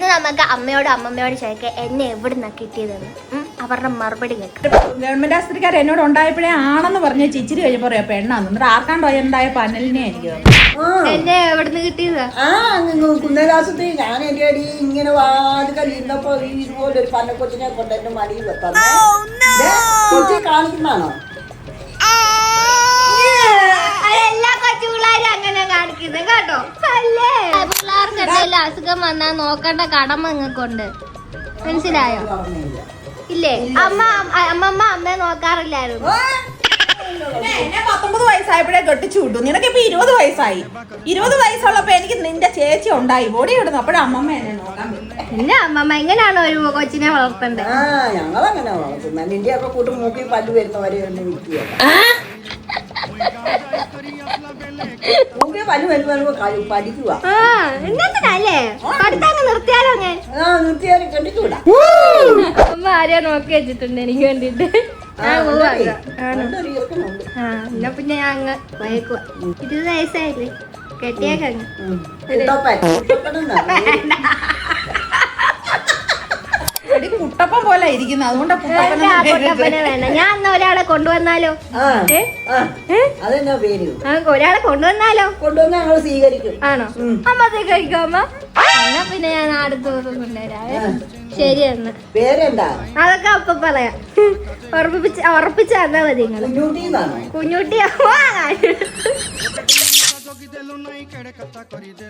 ഇത് നമുക്ക് അമ്മയോടും അമ്മമ്മയോടും ചോദിക്കാം എന്നെ എവിടുന്നാ കിട്ടിയതെന്ന്. അവരുടെ മറുപടി കേൾക്കാം. ഗവൺമെന്റ് ആശുപത്രിക്കാർ എന്നോട് ഉണ്ടായപ്പോഴേ ആണെന്ന് പറഞ്ഞ ചിച്ചിരി കഴിഞ്ഞപ്പോ പറയാ പെണ്ണാന്ന്. എന്നിട്ട് ആർക്കാണ്ടോ ഉണ്ടായ പനലിനെ എനിക്ക് എന്നെ എവിടുന്ന് കിട്ടിയതാ? കുന്നലാസത്തിൽ ഞാൻ എന്റെ അടി ഇങ്ങനെ വാതുകൾ ഇരുന്നപ്പോ ഇതുപോലെ ഒരു പന്നക്കൊച്ചിനെ കൊണ്ട് എന്റെ മടിയിൽ വെക്കാം. കൊച്ചി കാണിക്കുന്നതാണോ? എല്ലാ കൊച്ചു പിള്ളേരും അങ്ങനെ കാണിക്കുന്നത് കേട്ടോ. അല്ലേ പിള്ളേർക്ക് എന്തെങ്കിലും അസുഖം വന്നാ നോക്കേണ്ട കടമ നിങ്ങൾക്കുണ്ട്. മനസ്സിലായോ? ഇല്ലേ? അമ്മമ്മ അമ്മയെ നോക്കാറില്ലായിരുന്നു. എന്നെ 19 വയസ്സായപ്പോഴേ കെട്ടിച്ചു വിട്ടു. നിനക്ക് ഇപ്പൊ 20 വയസ്സായി. 20 വയസ്സുള്ളപ്പോ എനിക്ക് നിന്റെ ചേച്ചി ഉണ്ടായി ഓടി ഇടുന്നു. അപ്പോഴും അമ്മമ്മ എന്നെ നോക്കാൻ ഇല്ല. അമ്മമ്മ എങ്ങനെയാണോ ഒരു കൊച്ചിനെ വളർത്തണ്ടേ? ഞങ്ങളങ്ങനെ വളർത്തുന്ന നിന്റെ ഒക്കെ കൂട്ടും മൂക്കി പല്ല് വരുന്നവരെ ഒന്ന് വിൽക്കുക. മൂക്കി പല്ല് വരുമ്പോ പഠിക്കുക. എന്നല്ലേ പഠിത്തങ്ങ് നിർത്തിയാലോ? ഞാൻ നിർത്തിയാലും കണ്ടിട്ടുകൂടാ. അമ്മ ആരെയാ നോക്കി വെച്ചിട്ടുണ്ട് എനിക്ക് വേണ്ടിട്ട്. എന്നാ പിന്നെ ഞാൻ അങ്ങ് വയക്കുക. 20 വയസ്സായില്ലേ? കെട്ടിയേക്കങ്ങ്. കുട്ടപ്പൻ പോലെ ഇരിക്കുന്നു. അതുകൊണ്ട് കുട്ടപ്പനെ വേണ്ട. ഞാൻ എന്നാ ഒരാളെ കൊണ്ടുവന്നാലോ? അതെന്നാ പേര്? ഒരാളെ കൊണ്ടുവന്നാലോ? കൊണ്ടുവന്ന് ഞങ്ങൾ സ്വീകരിക്കും. ആണോ? അമ്മ സ്വീകരിക്കോ? അമ്മ എന്നാ പിന്നെ ഞാൻ അടുത്ത ദിവസം കൊണ്ടുവരാവേ. ശരി എന്ന്. പേരെന്താ? അതൊക്കെ അപ്പൊ പറയാം. ഉറപ്പിച്ച് തന്നാ മതി. കുഞ്ഞുട്ടിയാ?